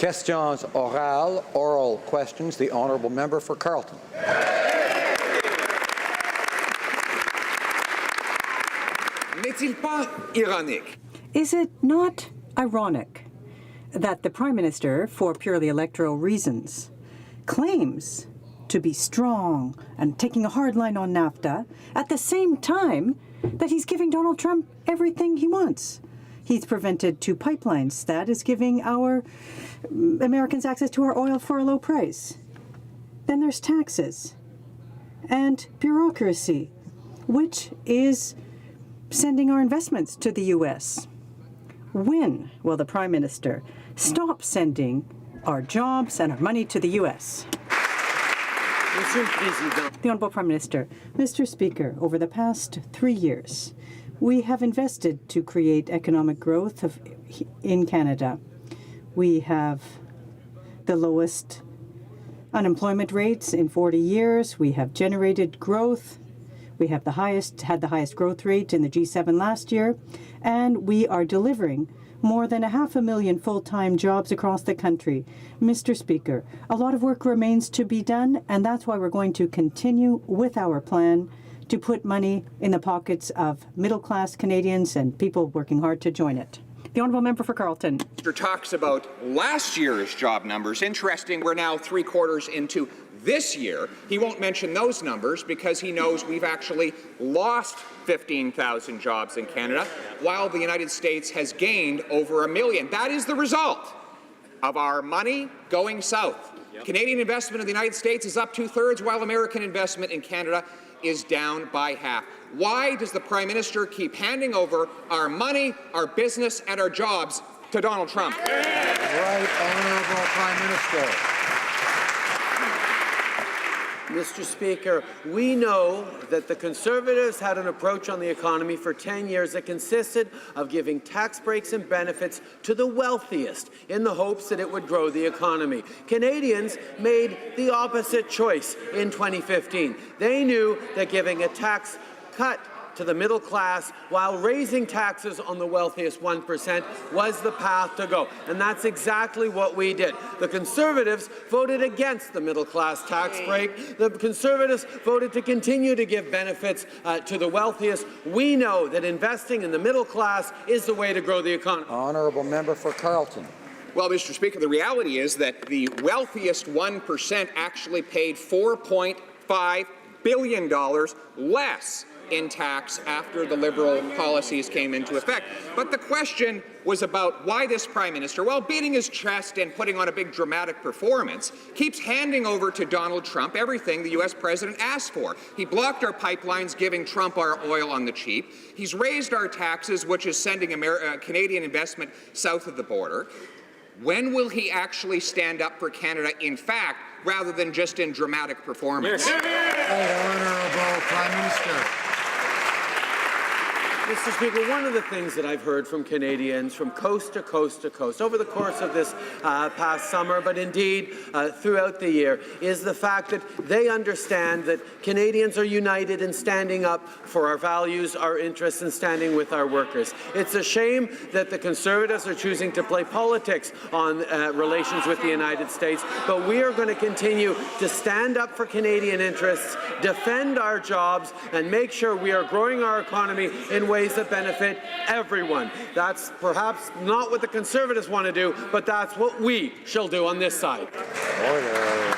Questions orales, oral questions. The honourable member for Carleton. N'est-il pas ironique? Is it not ironic that the Prime Minister, for purely electoral reasons, claims to be strong and taking a hard line on NAFTA at the same time that he's giving Donald Trump everything he wants? He's prevented 2 pipelines. That is giving our Americans access to our oil for a low price. Then there's taxes and bureaucracy, which is sending our investments to the U.S. When will the Prime Minister stop sending our jobs and our money to the U.S.? The Honourable Prime Minister. Mr. Speaker, over the past 3 years, we have invested to create economic growth in Canada. We have the lowest unemployment rates in 40 years. We have generated growth. We have had the highest growth rate in the G7 last year, and we are delivering more than 500,000 full-time jobs across the country. Mr. Speaker, a lot of work remains to be done, and that's why we're going to continue with our plan to put money in the pockets of middle-class Canadians and people working hard to join it. The honourable member for Carleton. Mr. talks about last year's job numbers. Interesting, we're now 3 quarters into this year. He won't mention those numbers because he knows we've actually lost 15,000 jobs in Canada, while the United States has gained over 1 million. That is the result of our money going south. Canadian investment in the United States is up 2/3, while American investment in Canada is down by half. Why does the Prime Minister keep handing over our money, our business, and our jobs to Donald Trump? Right Honourable Prime Minister. Mr. Speaker, we know that the Conservatives had an approach on the economy for 10 years that consisted of giving tax breaks and benefits to the wealthiest in the hopes that it would grow the economy. Canadians made the opposite choice in 2015. They knew that giving a tax cut to the middle class while raising taxes on the wealthiest 1% was the path to go. And that's exactly what we did. The Conservatives voted against the middle class tax break. The Conservatives voted to continue to give benefits to the wealthiest. We know that investing in the middle class is the way to grow the economy. Honourable member for Carleton. Well, Mr. Speaker, the reality is that the wealthiest 1% actually paid $4.5 billion less in tax after the Liberal policies came into effect. But the question was about why this Prime Minister, while beating his chest and putting on a big dramatic performance, keeps handing over to Donald Trump everything the U.S. President asked for. He blocked our pipelines, giving Trump our oil on the cheap. He's raised our taxes, which is sending Canadian investment south of the border. When will he actually stand up for Canada in fact, rather than just in dramatic performance? Honourable Prime Minister. Mr. Speaker, one of the things that I've heard from Canadians from coast to coast to coast over the course of this past summer, but indeed throughout the year, is the fact that they understand that Canadians are united in standing up for our values, our interests, and standing with our workers. It's a shame that the Conservatives are choosing to play politics on relations with the United States, but we are going to continue to stand up for Canadian interests, defend our jobs, and make sure we are growing our economy in ways that benefit everyone. That's perhaps not what the Conservatives want to do, but that's what we shall do on this side. Order.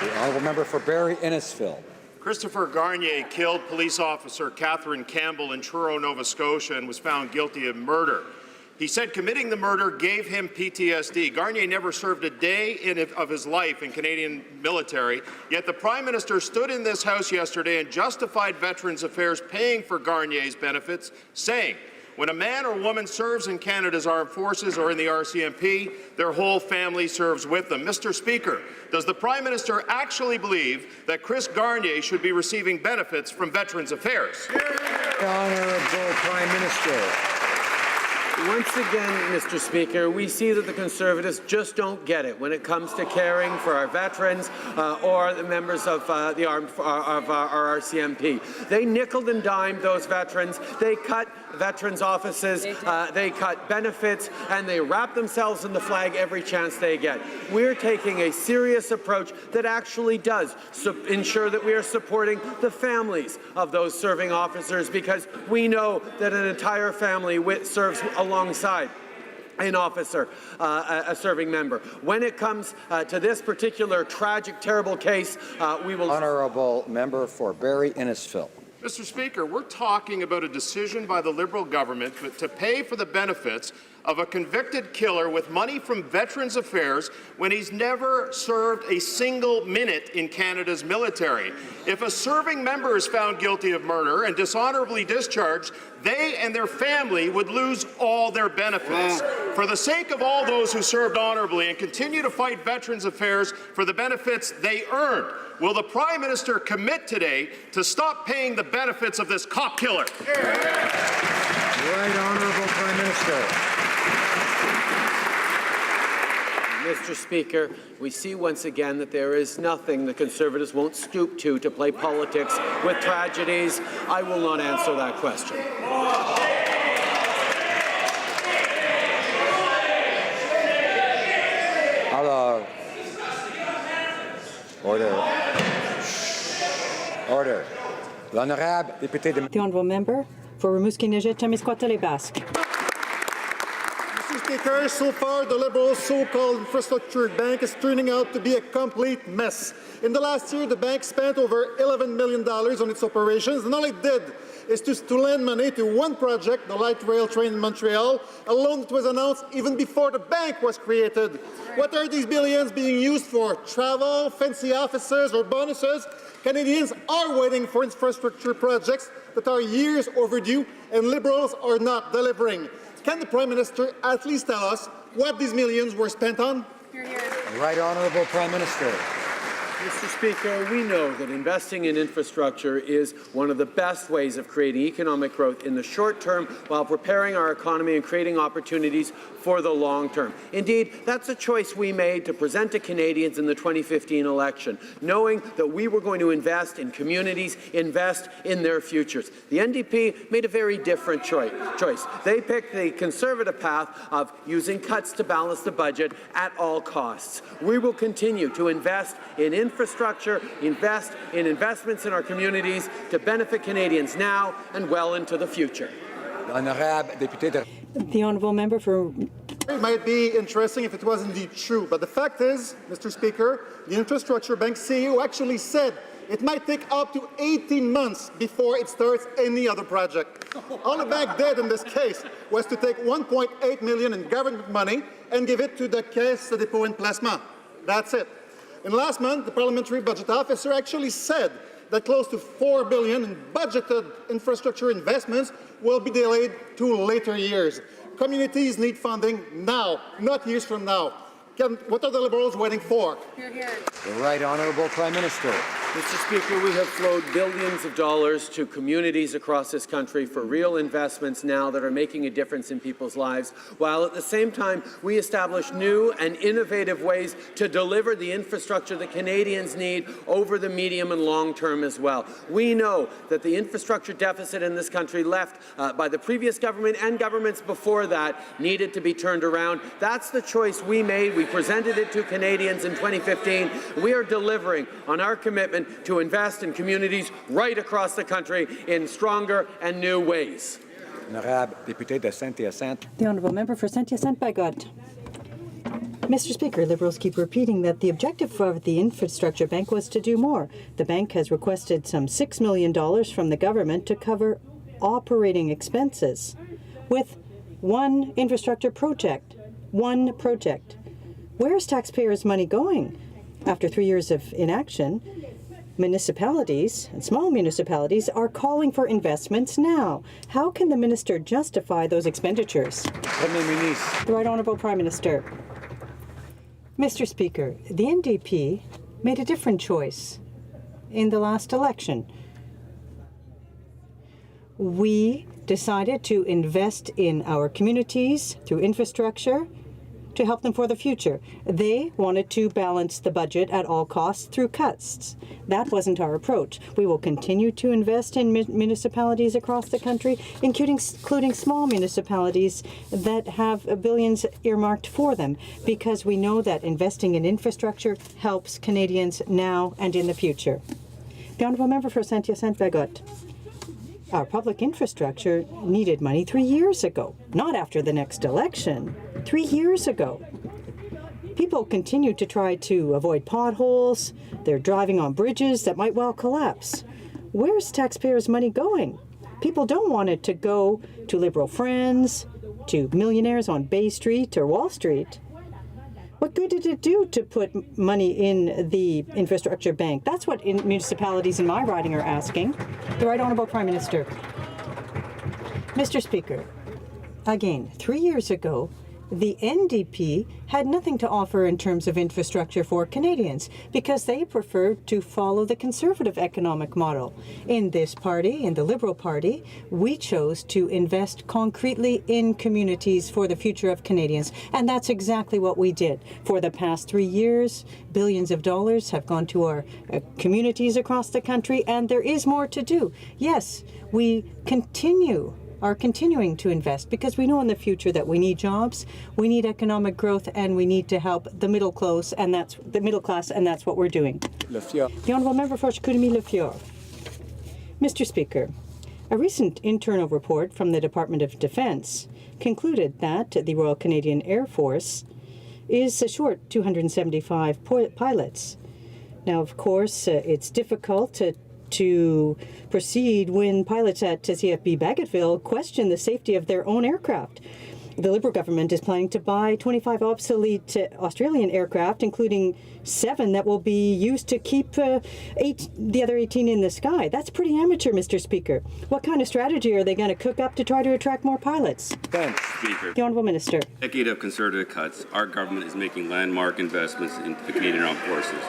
The honourable member for Barrie Innisfil. Christopher Garnier killed police officer Catherine Campbell in Truro, Nova Scotia, and was found guilty of murder. He said committing the murder gave him PTSD. Garnier never served a day of his life in Canadian military, yet the Prime Minister stood in this House yesterday and justified Veterans Affairs paying for Garnier's benefits, saying, when a man or woman serves in Canada's armed forces or in the RCMP, their whole family serves with them. Mr. Speaker, does the Prime Minister actually believe that Chris Garnier should be receiving benefits from Veterans Affairs? The Honourable Prime Minister. Once again, Mr. Speaker, we see that the Conservatives just don't get it when it comes to caring for our veterans or the members of our RCMP. They nickeled and dimed those veterans. They cut veterans' offices, they cut benefits, and they wrap themselves in the flag every chance they get. We're taking a serious approach that actually does ensure that we are supporting the families of those serving officers, because we know that an entire family serves alongside an officer, a serving member. When it comes to this particular tragic, terrible case, we will... Honourable member for Barrie Innisfil. Mr. Speaker, we're talking about a decision by the Liberal government to pay for the benefits of a convicted killer with money from Veterans Affairs when he's never served a single minute in Canada's military. If a serving member is found guilty of murder and dishonorably discharged, they and their family would lose all their benefits. For the sake of all those who served honorably and continue to fight Veterans Affairs for the benefits they earned, will the Prime Minister commit today to stop paying the benefits of this cop killer? Right Honourable Prime Minister. Mr. Speaker, we see once again that there is nothing the Conservatives won't stoop to play politics with tragedies. I will not answer that question. Alors, order. Order. L'honorable député de... The honourable member for Rimouski-Nejet-Témiscouata-les-Basques. Mr. Speaker, so far the Liberals' so-called infrastructure bank is turning out to be a complete mess. In the last year, the bank spent over $11 million on its operations, and all it did is to lend money to one project, the light rail train in Montreal, a loan that was announced even before the bank was created. What are these billions being used for? Travel, fancy offices, or bonuses? Canadians are waiting for infrastructure projects that are years overdue, and Liberals are not delivering. Can the Prime Minister at least tell us what these millions were spent on? Right Honourable Prime Minister. Mr. Speaker, we know that investing in infrastructure is one of the best ways of creating economic growth in the short term while preparing our economy and creating opportunities for the long term. Indeed, that's a choice we made to present to Canadians in the 2015 election, knowing that we were going to invest in communities, invest in their futures. The NDP made a very different choice. They picked the Conservative path of using cuts to balance the budget at all costs. We will continue to invest in infrastructure, invest in investments in our communities to benefit Canadians now and well into the future. L'honorable député de... The honourable member for... It might be interesting if it was indeed true, but the fact is, Mr. Speaker, the Infrastructure Bank CEO actually said it might take up to 18 months before it starts any other project. All the bank did in this case was to take $1.8 million in government money and give it to the Caisse de dépôt et placement. That's it. And last month, the Parliamentary Budget Officer actually said that close to $4 billion in budgeted infrastructure investments will be delayed to later years. Communities need funding now, not years from now. What are the Liberals waiting for? The Right Honourable Prime Minister. Mr. Speaker, we have flowed billions of dollars to communities across this country for real investments now that are making a difference in people's lives, while at the same time we establish new and innovative ways to deliver the infrastructure that Canadians need over the medium and long term as well. We know that the infrastructure deficit in this country left by the previous government and governments before that needed to be turned around. That's the choice we made. We presented it to Canadians in 2015. We are delivering on our commitment to invest in communities right across the country in stronger and new ways. Honourable député de Saint-Hyacinthe. The honourable member for Saint-Hyacinthe-Bagotte. Mr. Speaker, Liberals keep repeating that the objective of the Infrastructure Bank was to do more. The bank has requested some $6 million from the government to cover operating expenses with one infrastructure project. One project. Where's taxpayers' money going? After 3 years of inaction, municipalities and small municipalities are calling for investments now. How can the minister justify those expenditures? Premier Ministre. The Right Honourable Prime Minister. Mr. Speaker, the NDP made a different choice in the last election. We decided to invest in our communities through infrastructure to help them for the future. They wanted to balance the budget at all costs through cuts. That wasn't our approach. We will continue to invest in municipalities across the country, including small municipalities that have billions earmarked for them, because we know that investing in infrastructure helps Canadians now and in the future. The Honourable Member for Saint-Hyacinthe-Bagotte. Our public infrastructure needed money 3 years ago, not after the next election. 3 years ago. People continue to try to avoid potholes. They're driving on bridges that might well collapse. Where's taxpayers' money going? People don't want it to go to Liberal friends, to millionaires on Bay Street or Wall Street. What good did it do to put money in the infrastructure bank? That's what municipalities in my riding are asking. The Right Honourable Prime Minister. Mr. Speaker, again, 3 years ago, the NDP had nothing to offer in terms of infrastructure for Canadians because they preferred to follow the conservative economic model. In this party, in the Liberal Party, we chose to invest concretely in communities for the future of Canadians, and that's exactly what we did. For the past 3 years, billions of dollars have gone to our communities across the country, and there is more to do. Yes, we are continuing to invest because we know in the future that we need jobs, we need economic growth, and we need to help the middle class, and that's what we're doing. The Honourable Member for Chicoutimi-Le-Fjord. Mr. Speaker, a recent internal report from the Department of Defence concluded that the Royal Canadian Air Force is short 275 pilots. Now, of course, it's difficult to proceed when pilots at CFB Bagotville question the safety of their own aircraft. The Liberal government is planning to buy 25 obsolete Australian aircraft, including 7 that will be used to keep the other 18 in the sky. That's pretty amateur, Mr. Speaker. What kind of strategy are they going to cook up to try to attract more pilots? Thanks. Speaker. The Honourable Minister. A decade of conservative cuts, our government is making landmark investments in the Canadian Armed Forces.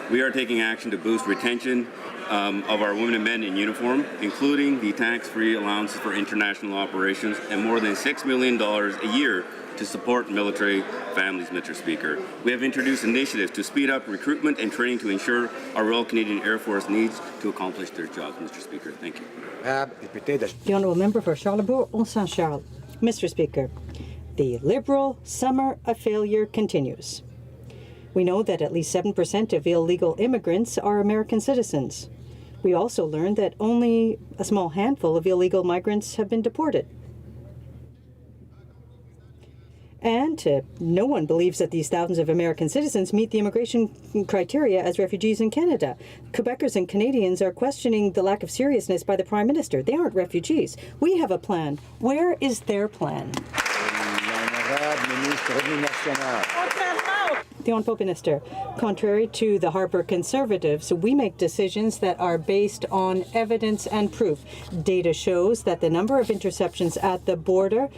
We are taking action to boost retention of our women and men in uniform, including the tax-free allowances for international operations and more than $6 million a year to support military families, Mr. Speaker. We have introduced initiatives to speed up recruitment and training to ensure our Royal Canadian Air Force needs to accomplish their jobs, Mr. Speaker. Thank you. The Honourable Member for Charlebourg-Saint-Charles. Mr. Speaker, the Liberal summer of failure continues. We know that at least 7% of illegal immigrants are American citizens. We also learned that only a small handful of illegal migrants have been deported. And no one believes that these thousands of American citizens meet the immigration criteria as refugees in Canada. Quebecers and Canadians are questioning the lack of seriousness by the Prime Minister. They aren't refugees. We have a plan. Where is their plan? The Honourable Minister, contrary to the Harper Conservatives, we make decisions that are based on evidence and proof. Data shows that the number of interceptions at the border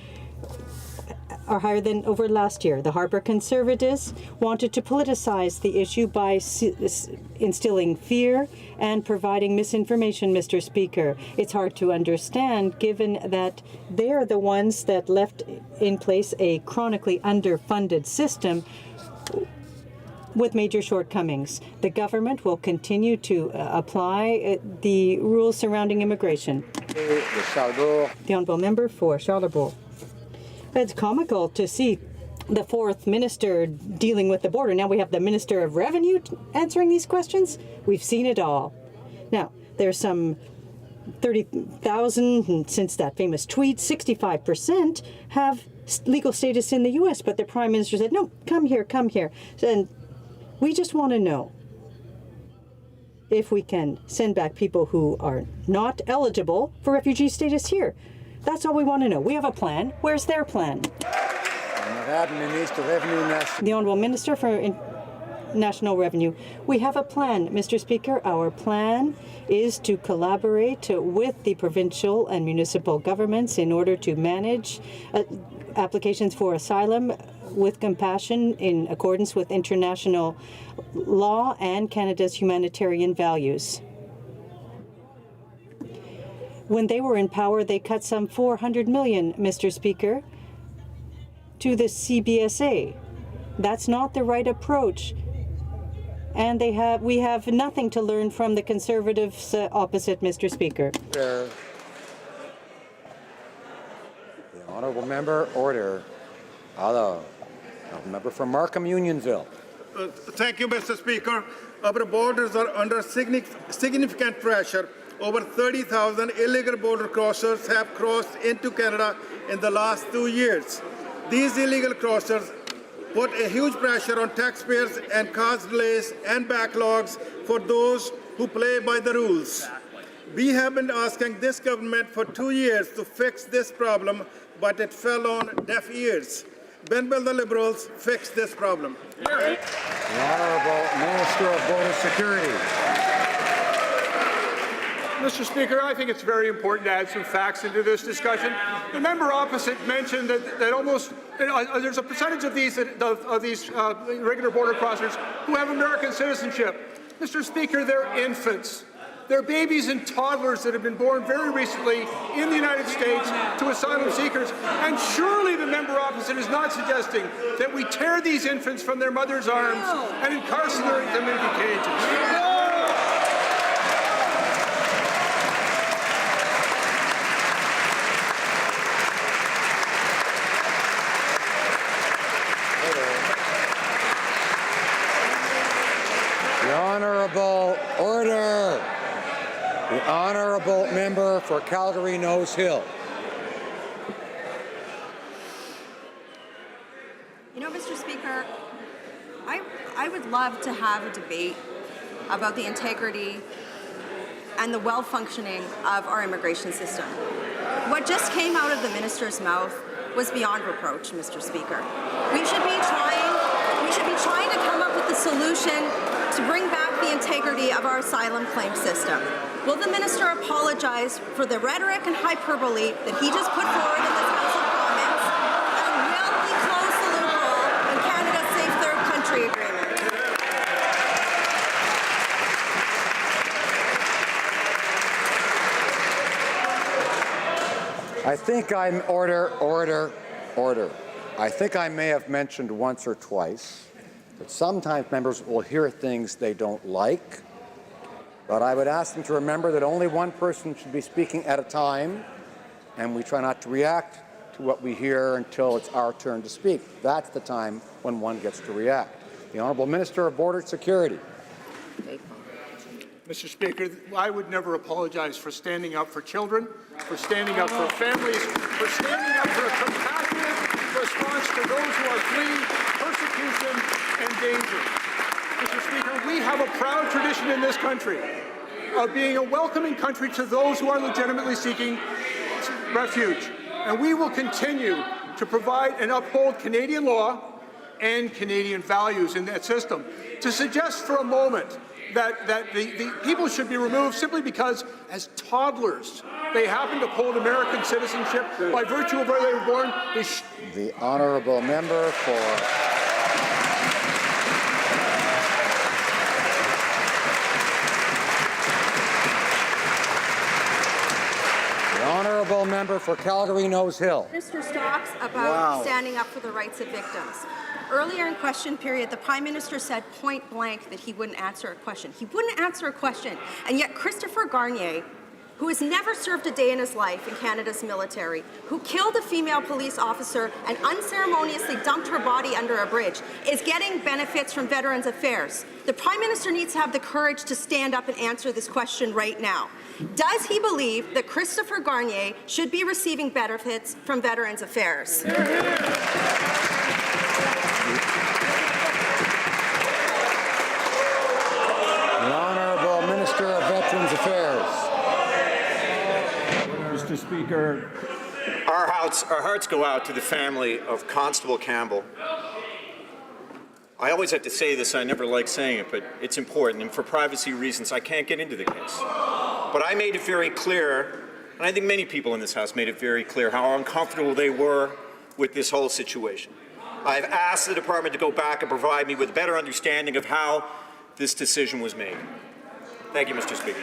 are higher than over last year. The Harper Conservatives wanted to politicize the issue by instilling fear and providing misinformation, Mr. Speaker. It's hard to understand given that they're the ones that left in place a chronically underfunded system with major shortcomings. The government will continue to apply the rules surrounding immigration. The Honourable Member for Charlebourg. It's comical to see the fourth minister dealing with the border. Now we have the Minister of Revenue answering these questions. We've seen it all. Now, there's some 30,000 since that famous tweet. 65% have legal status in the U.S., but the Prime Minister said, no, come here, come here. And we just want to know if we can send back people who are not eligible for refugee status here. That's all we want to know. We have a plan. Where's their plan? The Honourable Minister for National Revenue. We have a plan, Mr. Speaker. Our plan is to collaborate with the provincial and municipal governments in order to manage applications for asylum with compassion in accordance with international law and Canada's humanitarian values. When they were in power, they cut some $400 million, Mr. Speaker, to the CBSA. That's not the right approach. And we have nothing to learn from the Conservatives opposite, Mr. Speaker. The honourable member, order. Hello. Member from Markham Unionville. Thank you, Mr. Speaker. Our borders are under significant pressure. Over 30,000 illegal border crossers have crossed into Canada in the last 2 years. These illegal crossers put a huge pressure on taxpayers and cause delays and backlogs for those who play by the rules. We have been asking this government for 2 years to fix this problem, but it fell on deaf ears. When will the Liberals fix this problem? The Honourable Minister of Border Security. Mr. Speaker, I think it's very important to add some facts into this discussion. The member opposite mentioned that almost there's a percentage of these irregular border crossers who have American citizenship. Mr. Speaker, they're infants. They're babies and toddlers that have been born very recently in the United States to asylum seekers. And surely the member opposite is not suggesting that we tear these infants from their mother's arms and incarcerate them into cages. Order. The honourable member for Calgary Nose Hill. You know, Mr. Speaker, I would love to have a debate about the integrity and the well-functioning of our immigration system. What just came out of the minister's mouth was beyond reproach, Mr. Speaker. We should be trying to come up with a solution to bring back the integrity of our asylum claim system. Will the minister apologize for the rhetoric and hyperbole that he just put forward in this House of Commons? And will he close the loophole in Canada's Safe Third Country Agreement? I think I'm order. I think I may have mentioned once or twice that sometimes members will hear things they don't like, but I would ask them to remember that only one person should be speaking at a time, and we try not to react to what we hear until it's our turn to speak. That's the time when one gets to react. The Honourable Minister of Border Security. Mr. Speaker, I would never apologize for standing up for children, for standing up for families, for standing up for a compassionate response to those who are fleeing persecution and danger. Mr. Speaker, we have a proud tradition in this country of being a welcoming country to those who are legitimately seeking refuge. And we will continue to provide and uphold Canadian law and Canadian values in that system. To suggest for a moment that the people should be removed simply because, as toddlers, they happen to hold American citizenship by virtue of where they were born is... The honourable member for... Honourable member for Calgary Nose Hill. Minister talks about standing up for the rights of victims. Earlier in question period, the Prime Minister said point blank that he wouldn't answer a question. He wouldn't answer a question. And yet Christopher Garnier, who has never served a day in his life in Canada's military, who killed a female police officer and unceremoniously dumped her body under a bridge, is getting benefits from Veterans Affairs. The Prime Minister needs to have the courage to stand up and answer this question right now. Does he believe that Christopher Garnier should be receiving benefits from Veterans Affairs? The Honourable Minister of Veterans Affairs. Mr. Speaker, our hearts go out to the family of Constable Campbell. I always have to say this, I never like saying it, but it's important, and for privacy reasons I can't get into the case. But I made it very clear, and I think many people in this House made it very clear how uncomfortable they were with this whole situation. I've asked the department to go back and provide me with a better understanding of how this decision was made. Thank you, Mr. Speaker.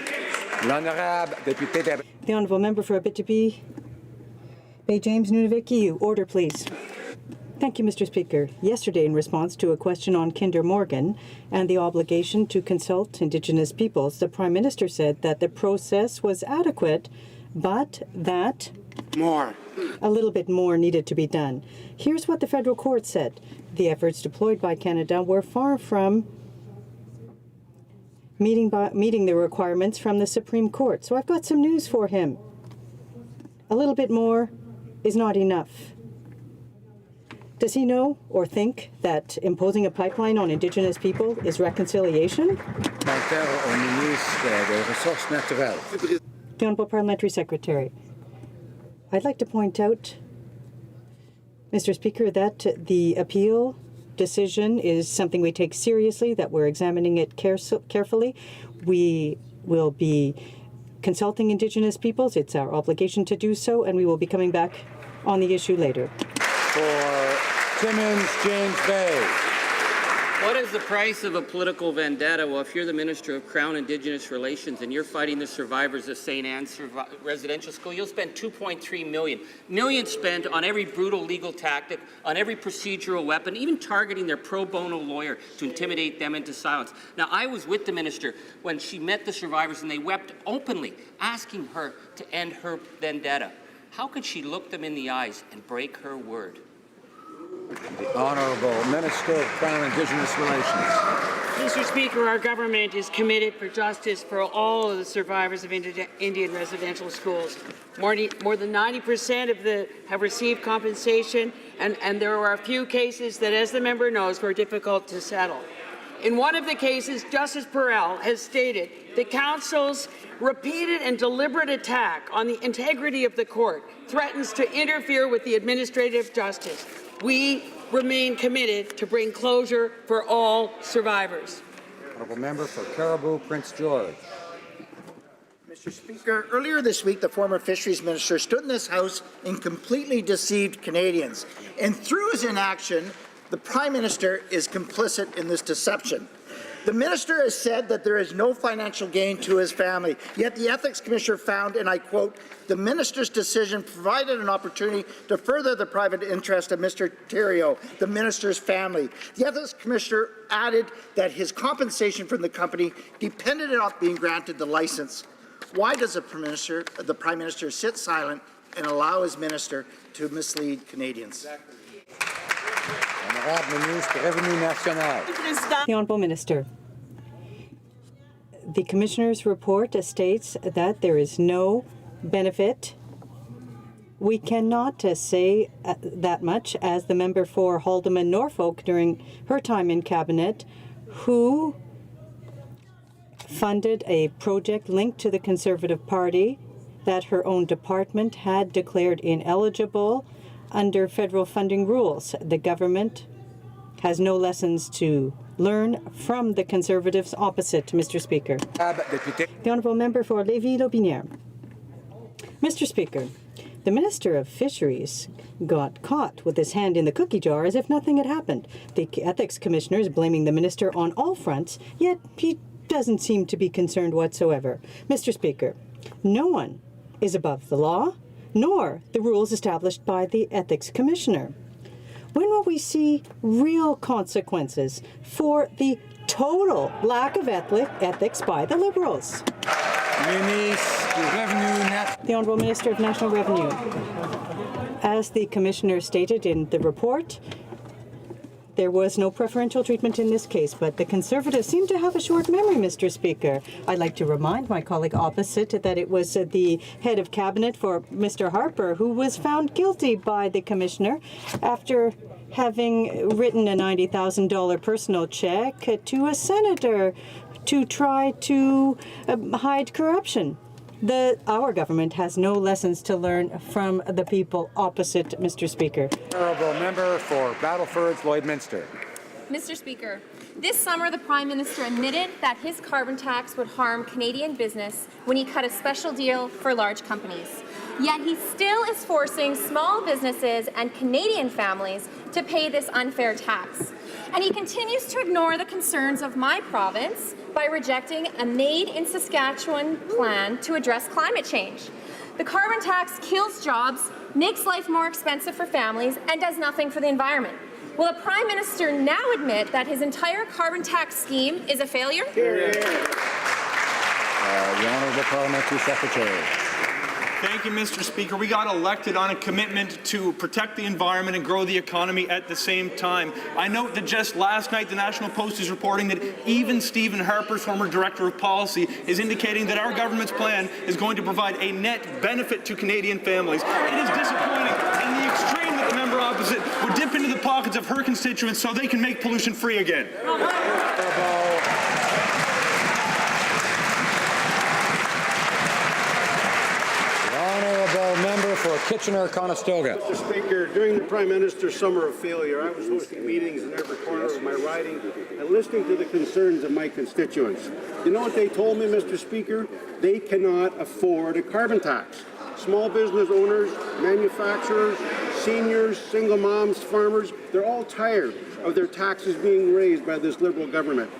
L'honorable député de... The honourable member for Abitibi, Bay James Nunavik. Order, please. Thank you, Mr. Speaker. Yesterday, in response to a question on Kinder Morgan and the obligation to consult Indigenous peoples, the Prime Minister said that the process was adequate, but that a little bit more needed to be done. Here's what the federal court said. The efforts deployed by Canada were far from meeting the requirements from the Supreme Court. So I've got some news for him. A little bit more is not enough. Does he know or think that imposing a pipeline on Indigenous people is reconciliation? The Honourable Parliamentary Secretary. I'd like to point out, Mr. Speaker, that the appeal decision is something we take seriously, that we're examining it carefully. We will be consulting Indigenous peoples. It's our obligation to do so, and we will be coming back on the issue later. For Timmins, James Bay. What is the price of a political vendetta? Well, if you're the Minister of Crown Indigenous Relations and you're fighting the survivors of St. Anne's Residential School, you'll spend $2.3 million. Millions spent on every brutal legal tactic, on every procedural weapon, even targeting their pro bono lawyer to intimidate them into silence. Now, I was with the Minister when she met the survivors and they wept openly, asking her to end her vendetta. How could she look them in the eyes and break her word? The Honourable Minister of Crown Indigenous Relations. Mr. Speaker, our government is committed for justice for all of the survivors of Indian residential schools. More than 90% of have received compensation, and there are a few cases that, as the member knows, were difficult to settle. In one of the cases, Justice Perel has stated the Council's repeated and deliberate attack on the integrity of the court threatens to interfere with the administrative justice. We remain committed to bring closure for all survivors. Honourable Member for Caribou, Prince George. Mr. Speaker, earlier this week, the former Fisheries Minister stood in this House and completely deceived Canadians. And through his inaction, the Prime Minister is complicit in this deception. The Minister has said that there is no financial gain to his family, yet the Ethics Commissioner found, and I quote, the Minister's decision provided an opportunity to further the private interest of Mr. Theriault, the Minister's family. The Ethics Commissioner added that his compensation from the company depended on being granted the license. Why does the Prime Minister sit silent and allow his minister to mislead Canadians? The Honourable Minister. The Commissioner's report states that there is no benefit. We cannot say that much as the member for Haldimand Norfolk during her time in Cabinet, who funded a project linked to the Conservative Party that her own department had declared ineligible under federal funding rules. The government has no lessons to learn from the Conservatives opposite, Mr. Speaker. The Honourable Member for Lévis-Lotbinière. Mr. Speaker, the Minister of Fisheries got caught with his hand in the cookie jar as if nothing had happened. The Ethics Commissioner is blaming the Minister on all fronts, yet he doesn't seem to be concerned whatsoever. Mr. Speaker, no one is above the law, nor the rules established by the Ethics Commissioner. When will we see real consequences for the total lack of ethics by the Liberals? The Honourable Minister of National Revenue. As the Commissioner stated in the report, there was no preferential treatment in this case, but the Conservatives seem to have a short memory, Mr. Speaker. I'd like to remind my colleague opposite that it was the head of cabinet for Mr. Harper who was found guilty by the Commissioner after having written a $90,000 personal check to a senator to try to hide corruption. Our government has no lessons to learn from the people opposite, Mr. Speaker. Honourable Member for Battlefords, Lloydminster. Mr. Speaker, this summer the Prime Minister admitted that his carbon tax would harm Canadian business when he cut a special deal for large companies. Yet he still is forcing small businesses and Canadian families to pay this unfair tax. And he continues to ignore the concerns of my province by rejecting a Made in Saskatchewan plan to address climate change. The carbon tax kills jobs, makes life more expensive for families, and does nothing for the environment. Will the Prime Minister now admit that his entire carbon tax scheme is a failure? The Honourable Parliamentary Secretary. Thank you, Mr. Speaker. We got elected on a commitment to protect the environment and grow the economy at the same time. I note that just last night, the National Post is reporting that even Stephen Harper, former Director of Policy, is indicating that our government's plan is going to provide a net benefit to Canadian families. It is disappointing in the extreme that the member opposite would dip into the pockets of her constituents so they can make pollution free again. Member for Kitchener-Conestoga. Mr. Speaker, during the Prime Minister's summer of failure, I was hosting meetings in every corner of my riding and listening to the concerns of my constituents. You know what they told me, Mr. Speaker? They cannot afford a carbon tax. Small business owners, manufacturers, seniors, single moms, farmers, they're all tired of their taxes being raised by this Liberal government.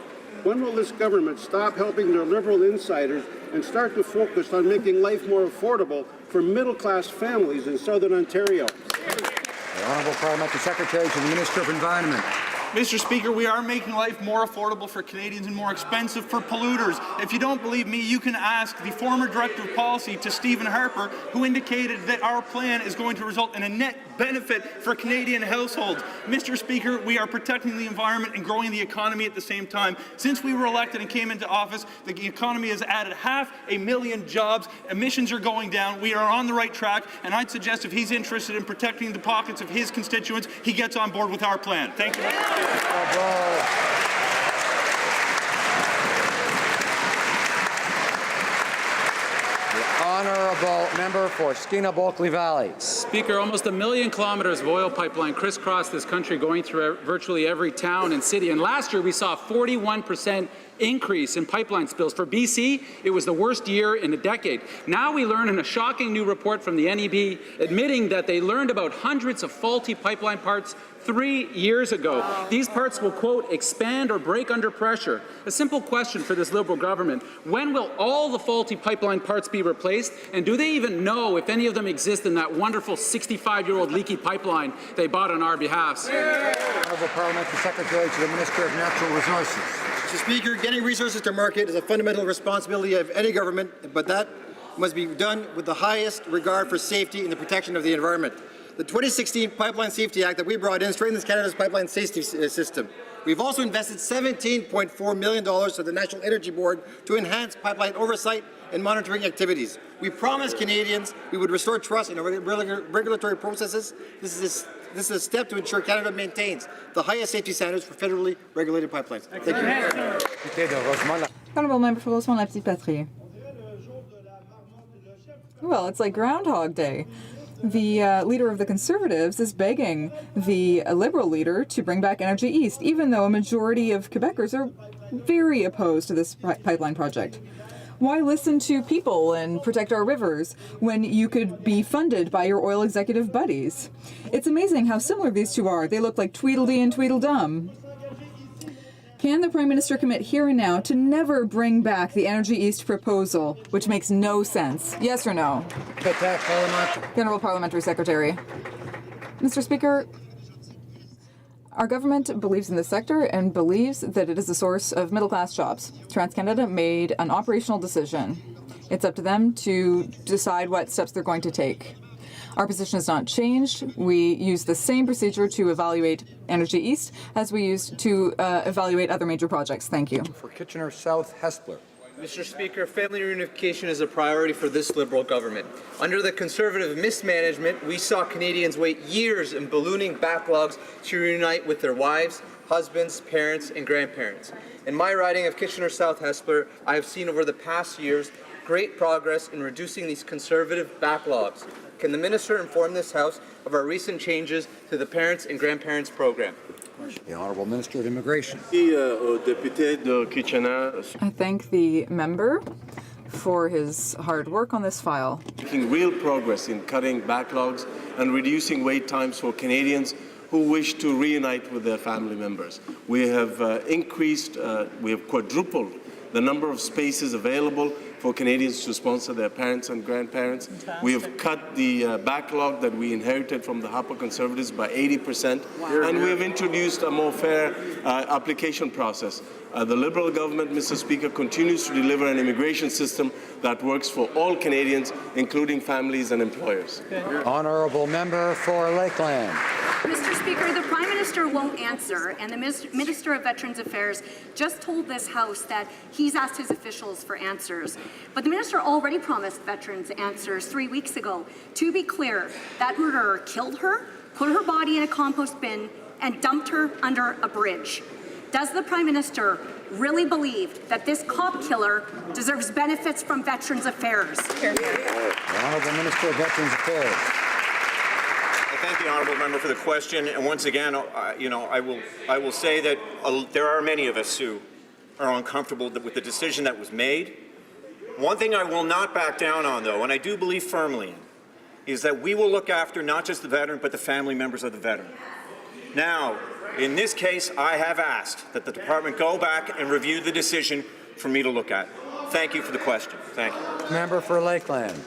When will this government stop helping their Liberal insiders and start to focus on making life more affordable for middle-class families in Southern Ontario? The Honourable Parliamentary Secretary to the Minister of Environment. Mr. Speaker, we are making life more affordable for Canadians and more expensive for polluters. If you don't believe me, you can ask the former Director of Policy to Stephen Harper, who indicated that our plan is going to result in a net benefit for Canadian households. Mr. Speaker, we are protecting the environment and growing the economy at the same time. Since we were elected and came into office, the economy has added 500,000 jobs. Emissions are going down. We are on the right track, and I'd suggest if he's interested in protecting the pockets of his constituents, he gets on board with our plan. Thank you. Honourable Member for Skeena-Bulkley Valley. Speaker, almost 1 million kilometers of oil pipeline crisscross this country, going through virtually every town and city. And last year we saw a 41% increase in pipeline spills. For BC, it was the worst year in a decade. Now we learn in a shocking new report from the NEB admitting that they learned about hundreds of faulty pipeline parts 3 years ago. These parts will, quote, expand or break under pressure. A simple question for this Liberal government: when will all the faulty pipeline parts be replaced? And do they even know if any of them exist in that wonderful 65-year-old leaky pipeline they bought on our behalf? Honourable Parliamentary Secretary to the Minister of Natural Resources. Mr. Speaker, getting resources to market is a fundamental responsibility of any government, but that must be done with the highest regard for safety and the protection of the environment. The 2016 Pipeline Safety Act that we brought in strengthens Canada's pipeline safety system. We've also invested $17.4 million to the National Energy Board to enhance pipeline oversight and monitoring activities. We promised Canadians we would restore trust in our regulatory processes. This is a step to ensure Canada maintains the highest safety standards for federally regulated pipelines. Thank you. Honourable Member for Rosemont-la-Petite-Patrie. Well, it's like Groundhog Day. The leader of the Conservatives is begging the Liberal leader to bring back Energy East, even though a majority of Quebecers are very opposed to this pipeline project. Why listen to people and protect our rivers when you could be funded by your oil executive buddies? It's amazing how similar these two are. They look like Tweedledee and Tweedledum. Can the Prime Minister commit here and now to never bring back the Energy East proposal, which makes no sense? Yes or no? The Honourable Parliamentary Secretary. Mr. Speaker, our government believes in this sector and believes that it is a source of middle-class jobs. TransCanada made an operational decision. It's up to them to decide what steps they're going to take. Our position has not changed. We use the same procedure to evaluate Energy East as we used to evaluate other major projects. Thank you. For Kitchener South, Hespler. Mr. Speaker, family reunification is a priority for this Liberal government. Under the Conservative mismanagement, we saw Canadians wait years in ballooning backlogs to reunite with their wives, husbands, parents, and grandparents. In my riding of Kitchener South, Hespler, I have seen over the past years great progress in reducing these Conservative backlogs. Can the Minister inform this House of our recent changes to the Parents and Grandparents Program? The Honourable Minister of Immigration. I thank the member for his hard work on this file. Making real progress in cutting backlogs and reducing wait times for Canadians who wish to reunite with their family members. We have we have quadrupled the number of spaces available for Canadians to sponsor their parents and grandparents. Fantastic. We have cut the backlog that we inherited from the Harper Conservatives by 80%, and we have introduced a more fair application process. The Liberal government, Mr. Speaker, continues to deliver an immigration system that works for all Canadians, including families and employers. Honourable member for Lakeland. Mr. Speaker, the Prime Minister won't answer, and the Minister of Veterans Affairs just told this House that he's asked his officials for answers. But the Minister already promised veterans answers 3 weeks ago. To be clear, that murderer killed her, put her body in a compost bin, and dumped her under a bridge. Does the Prime Minister really believe that this cop killer deserves benefits from Veterans Affairs? The Honourable Minister of Veterans Affairs. I thank the honourable member for the question, and once again, I will say that there are many of us who are uncomfortable with the decision that was made. One thing I will not back down on, though, and I do believe firmly in, is that we will look after not just the veteran, but the family members of the veteran. Now, in this case, I have asked that the department go back and review the decision for me to look at. Thank you for the question. Thank you. Member for Lakeland.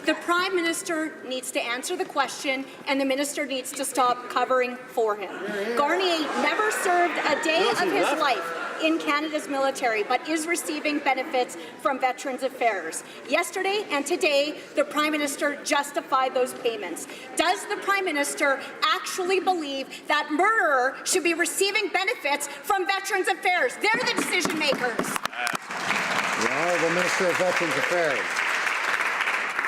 The Prime Minister needs to answer the question, and the Minister needs to stop covering for him. Garnier never served a day of his life in Canada's military, but is receiving benefits from Veterans Affairs. Yesterday and today, the Prime Minister justified those payments. Does the Prime Minister actually believe that murderer should be receiving benefits from Veterans Affairs? They're the decision makers. The Honourable Minister of Veterans Affairs.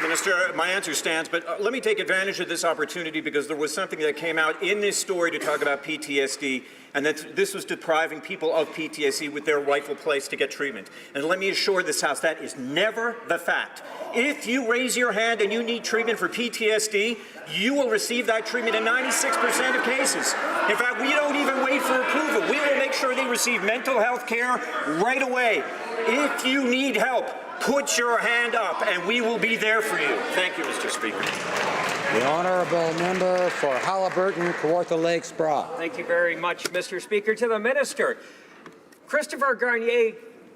Minister, my answer stands, but let me take advantage of this opportunity because there was something that came out in this story to talk about PTSD, and that this was depriving people of PTSD with their rightful place to get treatment. And let me assure this House that is never the fact. If you raise your hand and you need treatment for PTSD, you will receive that treatment in 96% of cases. In fact, we don't even wait for approval. We will make sure they receive mental health care right away. If you need help, put your hand up and we will be there for you. Thank you, Mr. Speaker. The Honourable Member for Haliburton, Kawartha Lakes, Brock. Thank you very much, Mr. Speaker. To the Minister, Christopher Garnier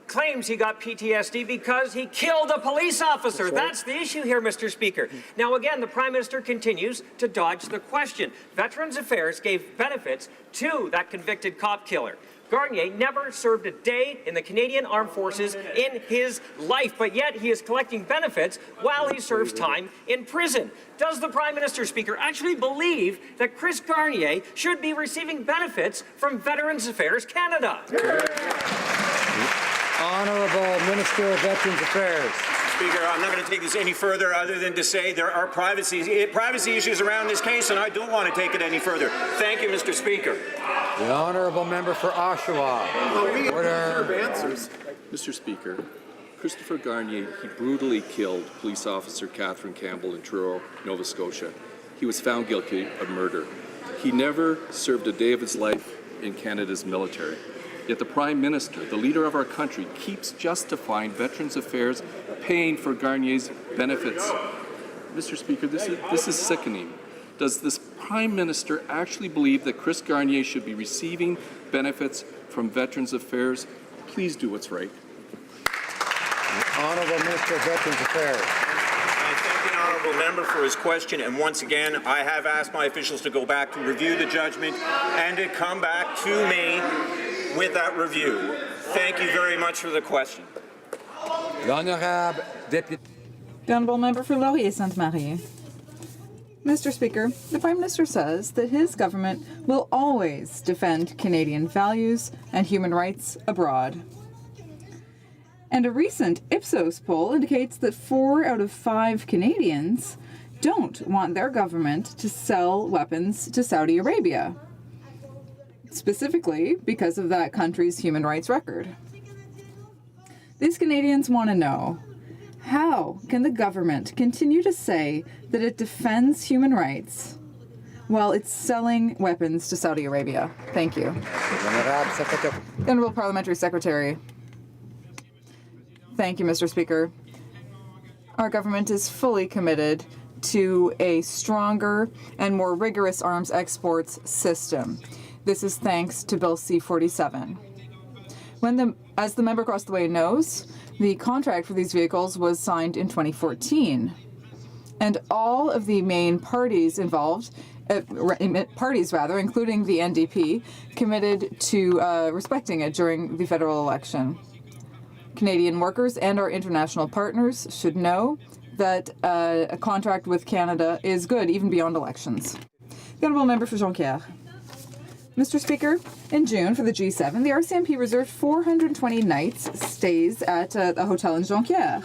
claims he got PTSD because he killed a police officer. That's the issue here, Mr. Speaker. Now, again, the Prime Minister continues to dodge the question. Veterans Affairs gave benefits to that convicted cop killer. Garnier never served a day in the Canadian Armed Forces in his life, but yet he is collecting benefits while he serves time in prison. Does the Prime Minister, Speaker, actually believe that Chris Garnier should be receiving benefits from Veterans Affairs Canada? Honourable Minister of Veterans Affairs. Speaker, I'm not going to take this any further other than to say there are privacy issues around this case, and I don't want to take it any further. Thank you, Mr. Speaker. The Honourable Member for Oshawa. Order. Mr. Speaker, Christopher Garnier, he brutally killed police officer Catherine Campbell in Truro, Nova Scotia. He was found guilty of murder. He never served a day of his life in Canada's military. Yet the Prime Minister, the leader of our country, keeps justifying Veterans Affairs paying for Garnier's benefits. Mr. Speaker, this is sickening. Does this Prime Minister actually believe that Chris Garnier should be receiving benefits from Veterans Affairs? Please do what's right. The Honourable Minister of Veterans Affairs. I thank the honourable member for his question, and once again, I have asked my officials to go back to review the judgment and to come back to me with that review. Thank you very much for the question. The Honourable Member for Laurier-Sainte-Marie. Mr. Speaker, the Prime Minister says that his government will always defend Canadian values and human rights abroad. And a recent Ipsos poll indicates that 4 out of 5 Canadians don't want their government to sell weapons to Saudi Arabia, specifically because of that country's human rights record. These Canadians want to know, how can the government continue to say that it defends human rights while it's selling weapons to Saudi Arabia? Thank you. Honourable Parliamentary Secretary. Thank you, Mr. Speaker. Our government is fully committed to a stronger and more rigorous arms exports system. This is thanks to Bill C-47. As the member across the way knows, the contract for these vehicles was signed in 2014. And all of the main parties involved, including the NDP, committed to respecting it during the federal election. Canadian workers and our international partners should know that a contract with Canada is good, even beyond elections. The Honourable Member for Jonquière. Mr. Speaker, in June for the G7, the RCMP reserved 420 nights stays at a hotel in Jonquière.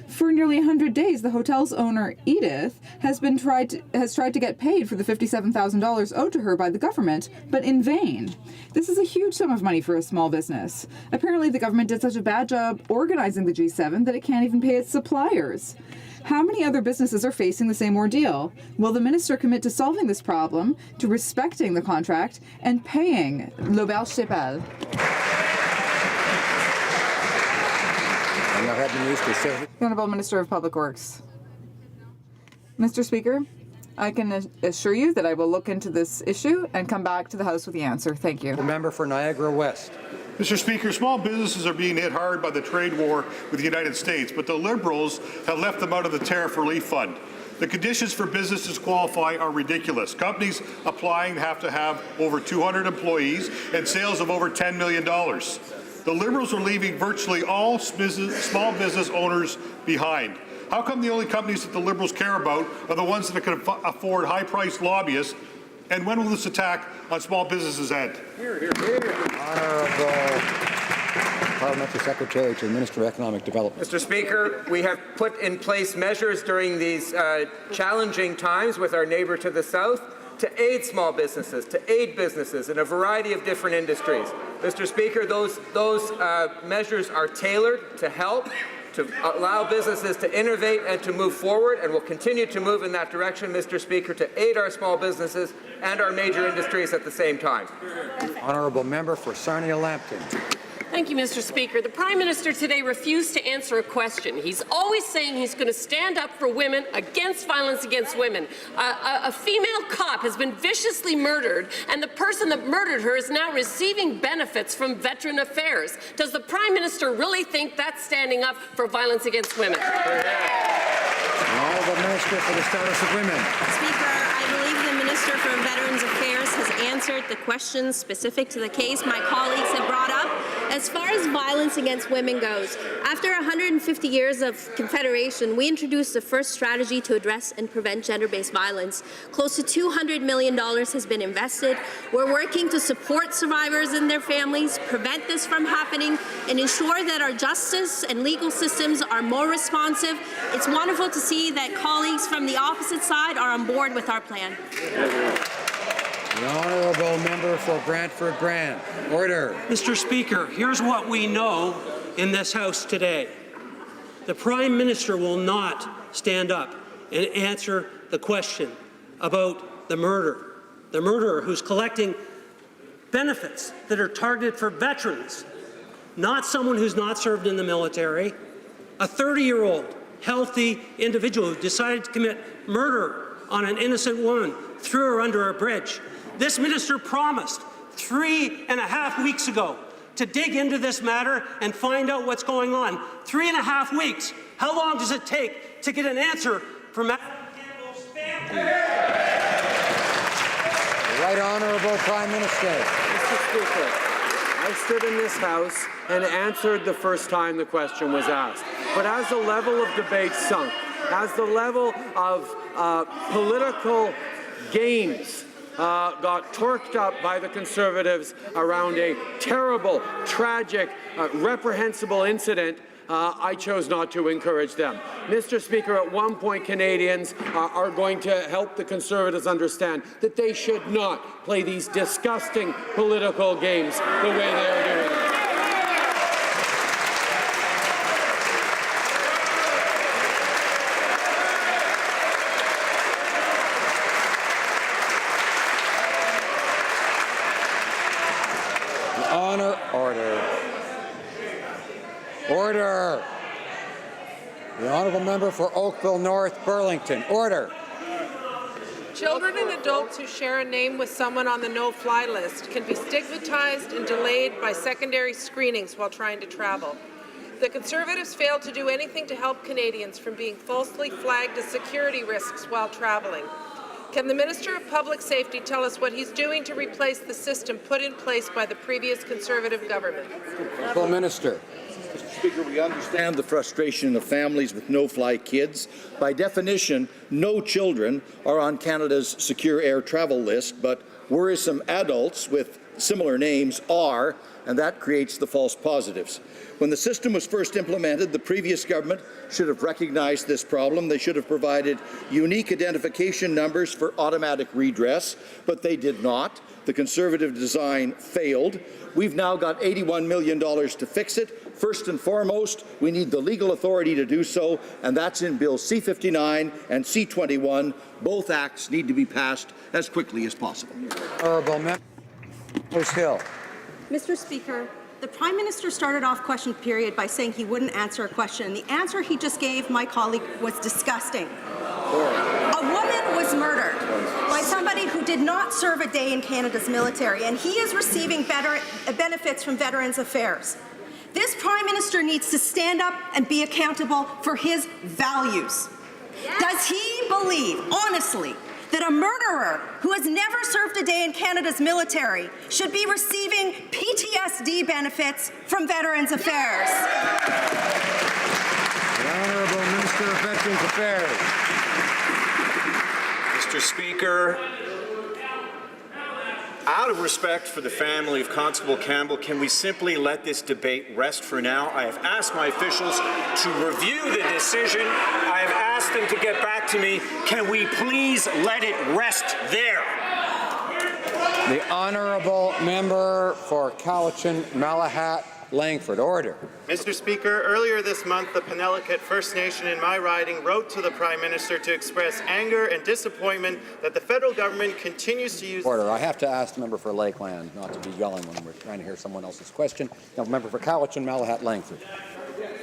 For nearly 100 days, the hotel's owner, Edith, has tried to get paid for the $57,000 owed to her by the government, but in vain. This is a huge sum of money for a small business. Apparently, the government did such a bad job organizing the G7 that it can't even pay its suppliers. How many other businesses are facing the same ordeal? Will the minister commit to solving this problem, to respecting the contract, and paying l'auberge Sept? The Honourable Minister of Public Works. Mr. Speaker, I can assure you that I will look into this issue and come back to the House with the answer. Thank you. The member for Niagara West. Mr. Speaker, small businesses are being hit hard by the trade war with the United States, but the Liberals have left them out of the tariff relief fund. The conditions for businesses to qualify are ridiculous. Companies applying have to have over 200 employees and sales of over $10 million. The Liberals are leaving virtually all small business owners behind. How come the only companies that the Liberals care about are the ones that can afford high-priced lobbyists? And when will this attack on small businesses end? Hear, hear, hear. Honourable Parliamentary Secretary to the Minister of Economic Development. Mr. Speaker, we have put in place measures during these challenging times with our neighbour to the south to aid small businesses, to aid businesses in a variety of different industries. Mr. Speaker, those measures are tailored to help, to allow businesses to innovate and to move forward, and will continue to move in that direction, Mr. Speaker, to aid our small businesses and our major industries at the same time. Honourable Member for Sarnia-Lambton. Thank you, Mr. Speaker. The Prime Minister today refused to answer a question. He's always saying he's going to stand up for women, against violence against women. A female cop has been viciously murdered, and the person that murdered her is now receiving benefits from Veteran Affairs. Does the Prime Minister really think that's standing up for violence against women? Honourable Minister for the Status of Women. Speaker, I believe the Minister for Veterans Affairs has answered the questions specific to the case my colleagues have brought up. As far as violence against women goes, after 150 years of Confederation, we introduced the first strategy to address and prevent gender-based violence. Close to $200 million has been invested. We're working to support survivors and their families, prevent this from happening, and ensure that our justice and legal systems are more responsive. It's wonderful to see that colleagues from the opposite side are on board with our plan. The Honourable Member for Brantford Brant. Order. Mr. Speaker, here's what we know in this House today. The Prime Minister will not stand up and answer the question about the murderer who's collecting benefits that are targeted for veterans, not someone who's not served in the military, a 30-year-old healthy individual who decided to commit murder on an innocent woman, threw her under a bridge. This minister promised 3.5 weeks ago to dig into this matter and find out what's going on. 3.5 weeks. How long does it take to get an answer from Madam Campbell's family? Right Honourable Prime Minister. Mr. Speaker, I stood in this House and answered the first time the question was asked. But as the level of debate sunk, as the level of political games got torqued up by the Conservatives around a terrible, tragic, reprehensible incident, I chose not to encourage them. Mr. Speaker, at one point Canadians are going to help the Conservatives understand that they should not play these disgusting political games the way they are doing it. Order. The honourable member for Oakville North Burlington. Order. Children and adults who share a name with someone on the no-fly list can be stigmatized and delayed by secondary screenings while trying to travel. The Conservatives failed to do anything to help Canadians from being falsely flagged as security risks while traveling. Can the Minister of Public Safety tell us what he's doing to replace the system put in place by the previous Conservative government? Honourable Minister. Mr. Speaker, we understand the frustration of families with no-fly kids. By definition, no children are on Canada's secure air travel list, but worrisome adults with similar names are, and that creates the false positives. When the system was first implemented, the previous government should have recognized this problem. They should have provided unique identification numbers for automatic redress, but they did not. The Conservative design failed. We've now got $81 million to fix it. First and foremost, we need the legal authority to do so, and that's in Bill C-59 and C-21. Both acts need to be passed as quickly as possible. Honourable Member Hill. Mr. Speaker, the Prime Minister started off question period by saying he wouldn't answer a question. The answer he just gave my colleague was disgusting. A woman was murdered by somebody who did not serve a day in Canada's military, and he is receiving benefits from Veterans Affairs. This Prime Minister needs to stand up and be accountable for his values. Yes. Does he believe, honestly, that a murderer who has never served a day in Canada's military should be receiving PTSD benefits from Veterans Affairs? The Honourable Minister of Veterans Affairs. Mr. Speaker, out of respect for the family of Constable Campbell, can we simply let this debate rest for now? I have asked my officials to review the decision. I have asked them to get back to me. Can we please let it rest there? The Honourable Member for Cowichan, Malahat, Langford. Order. Mr. Speaker, earlier this month, the Penelakut First Nation in my riding wrote to the Prime Minister to express anger and disappointment that the federal government continues to use... Order. I have to ask the member for Lakeland not to be yelling when we're trying to hear someone else's question. Now, member for Cowichan, Malahat, Langford.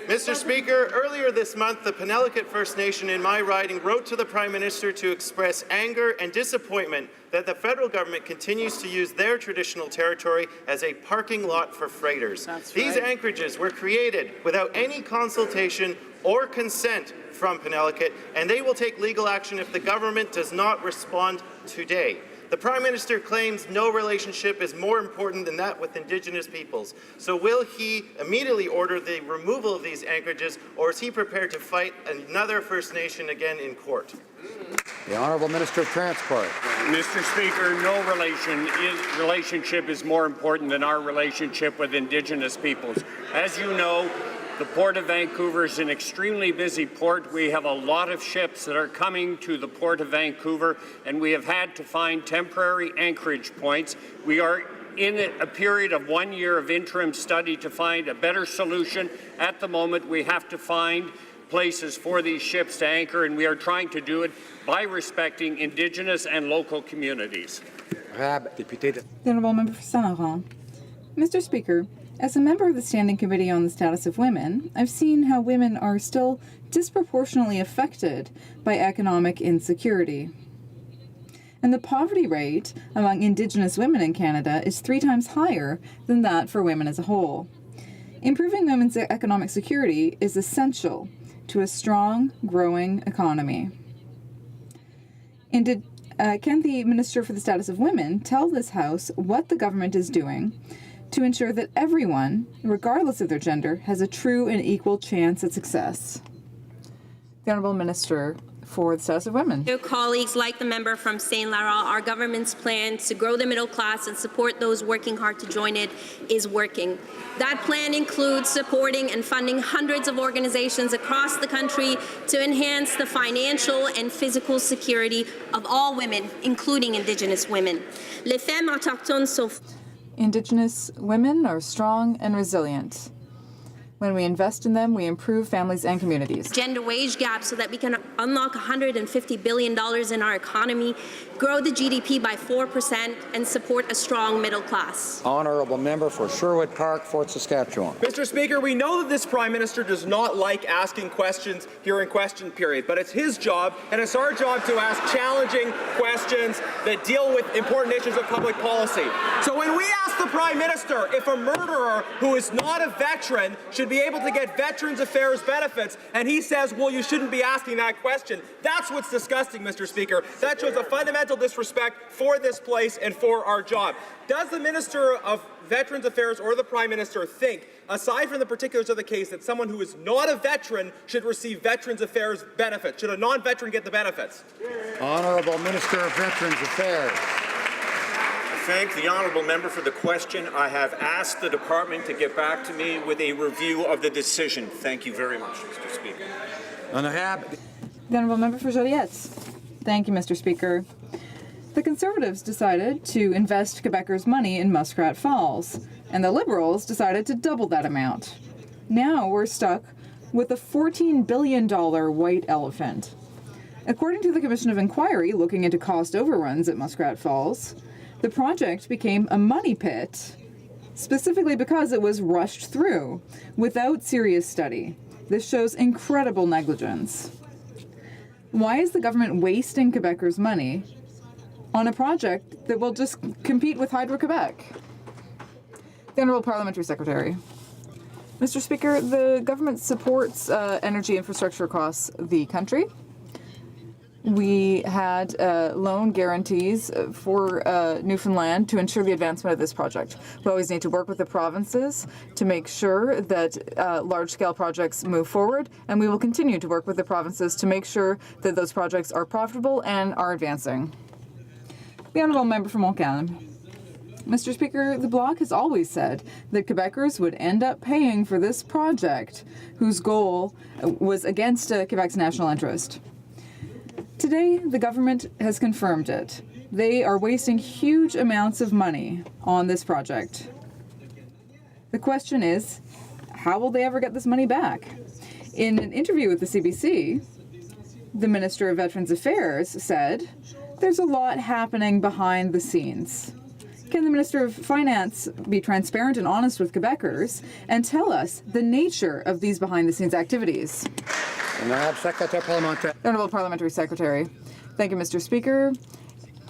Mr. Speaker, earlier this month, the Penelakut First Nation in my riding wrote to the Prime Minister to express anger and disappointment that the federal government continues to use their traditional territory as a parking lot for freighters. These anchorages were created without any consultation or consent from Penelakut, and they will take legal action if the government does not respond today. The Prime Minister claims no relationship is more important than that with Indigenous peoples. So will he immediately order the removal of these anchorages, or is he prepared to fight another First Nation again in court? The Honourable Minister of Transport. Mr. Speaker, no relationship is more important than our relationship with Indigenous peoples. As you know, the Port of Vancouver is an extremely busy port. We have a lot of ships that are coming to the Port of Vancouver, and we have had to find temporary anchorage points. We are in a period of 1 year of interim study to find a better solution. At the moment, we have to find places for these ships to anchor, and we are trying to do it by respecting Indigenous and local communities. The Honourable Member for Saint Laurent. Mr. Speaker, as a member of the Standing Committee on the Status of Women, I've seen how women are still disproportionately affected by economic insecurity. And the poverty rate among Indigenous women in Canada is 3 times higher than that for women as a whole. Improving women's economic security is essential to a strong, growing economy. Can the Minister for the Status of Women tell this House what the government is doing to ensure that everyone, regardless of their gender, has a true and equal chance at success? The Honourable Minister for the Status of Women. Dear colleagues, like the member from St. Laurent, our government's plan to grow the middle class and support those working hard to join it is working. That plan includes supporting and funding hundreds of organizations across the country to enhance the financial and physical security of all women, including Indigenous women. Les femmes autochtones sont... Indigenous women are strong and resilient. When we invest in them, we improve families and communities. Gender wage gap so that we can unlock $150 billion in our economy, grow the GDP by 4%, and support a strong middle class. Honourable member for Sherwood Park, Fort Saskatchewan. Mr. Speaker, we know that this Prime Minister does not like asking questions during question period, but it's his job and it's our job to ask challenging questions that deal with important issues of public policy. So when we ask the Prime Minister if a murderer who is not a veteran should be able to get Veterans Affairs benefits, and he says, well, you shouldn't be asking that question, that's what's disgusting, Mr. Speaker. That shows a fundamental disrespect for this place and for our job. Does the Minister of Veterans Affairs or the Prime Minister think, aside from the particulars of the case, that someone who is not a veteran should receive Veterans Affairs benefits? Should a non-veteran get the benefits? Honourable Minister of Veterans Affairs. I thank the honourable member for the question. I have asked the department to get back to me with a review of the decision. Thank you very much, Mr. Speaker. The honourable member for Joliette. Thank you, Mr. Speaker. The Conservatives decided to invest Quebecers' money in Muskrat Falls, and the Liberals decided to double that amount. Now we're stuck with a $14 billion white elephant. According to the Commission of Inquiry looking into cost overruns at Muskrat Falls, the project became a money pit, specifically because it was rushed through without serious study. This shows incredible negligence. Why is the government wasting Quebecers' money on a project that will just compete with Hydro-Quebec? The Honourable Parliamentary Secretary. Mr. Speaker, the government supports energy infrastructure across the country. We had loan guarantees for Newfoundland to ensure the advancement of this project. We always need to work with the provinces to make sure that large-scale projects move forward, and we will continue to work with the provinces to make sure that those projects are profitable and are advancing. The Honourable Member from Montcalm. Mr. Speaker, the Bloc has always said that Quebecers would end up paying for this project, whose goal was against Quebec's national interest. Today, the government has confirmed it. They are wasting huge amounts of money on this project. The question is, how will they ever get this money back? In an interview with the CBC, the Minister of Veterans Affairs said, there's a lot happening behind the scenes. Can the Minister of Finance be transparent and honest with Quebecers and tell us the nature of these behind-the-scenes activities? Honourable Parliamentary Secretary. Thank you, Mr. Speaker.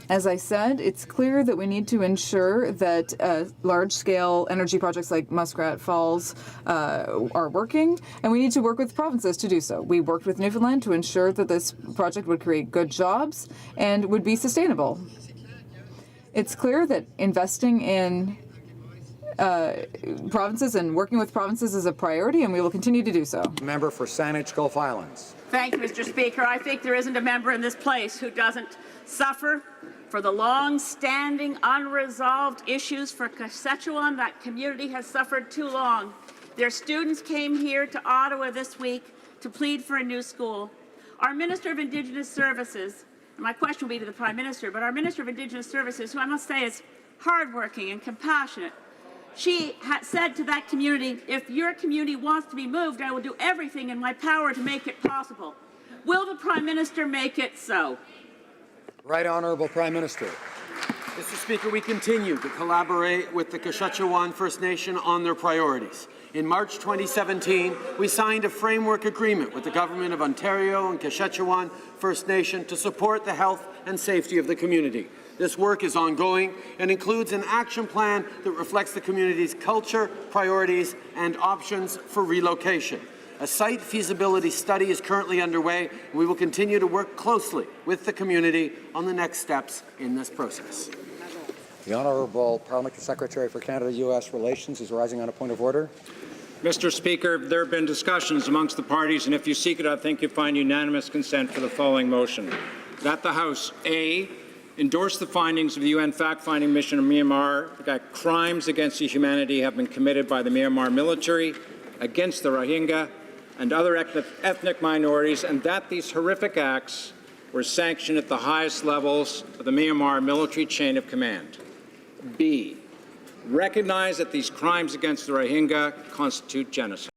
As I said, it's clear that we need to ensure that large-scale energy projects like Muskrat Falls are working, and we need to work with provinces to do so. We worked with Newfoundland to ensure that this project would create good jobs and would be sustainable. It's clear that investing in provinces and working with provinces is a priority, and we will continue to do so. Member for Saanich Gulf Islands. Thank you, Mr. Speaker. I think there isn't a member in this place who doesn't suffer for the long-standing, unresolved issues for Saskatchewan. That community has suffered too long. Their students came here to Ottawa this week to plead for a new school. Our Minister of Indigenous Services, and my question will be to the Prime Minister, but our Minister of Indigenous Services, who I must say is hardworking and compassionate, she said to that community, if your community wants to be moved, I will do everything in my power to make it possible. Will the Prime Minister make it so? Right Honourable Prime Minister. Mr. Speaker, we continue to collaborate with the Kashechewan First Nation on their priorities. In March 2017, we signed a framework agreement with the Government of Ontario and Kashechewan First Nation to support the health and safety of the community. This work is ongoing and includes an action plan that reflects the community's culture, priorities, and options for relocation. A site feasibility study is currently underway, and we will continue to work closely with the community on the next steps in this process. The Honourable Parliamentary Secretary for Canada-U.S. Relations is rising on a point of order. Mr. Speaker, there have been discussions amongst the parties, and if you seek it, I think you'll find unanimous consent for the following motion. That the House, A, endorse the findings of the UN fact-finding mission in Myanmar that crimes against humanity have been committed by the Myanmar military against the Rohingya and other ethnic minorities, and that these horrific acts were sanctioned at the highest levels of the Myanmar military chain of command. B, recognize that these crimes against the Rohingya constitute genocide.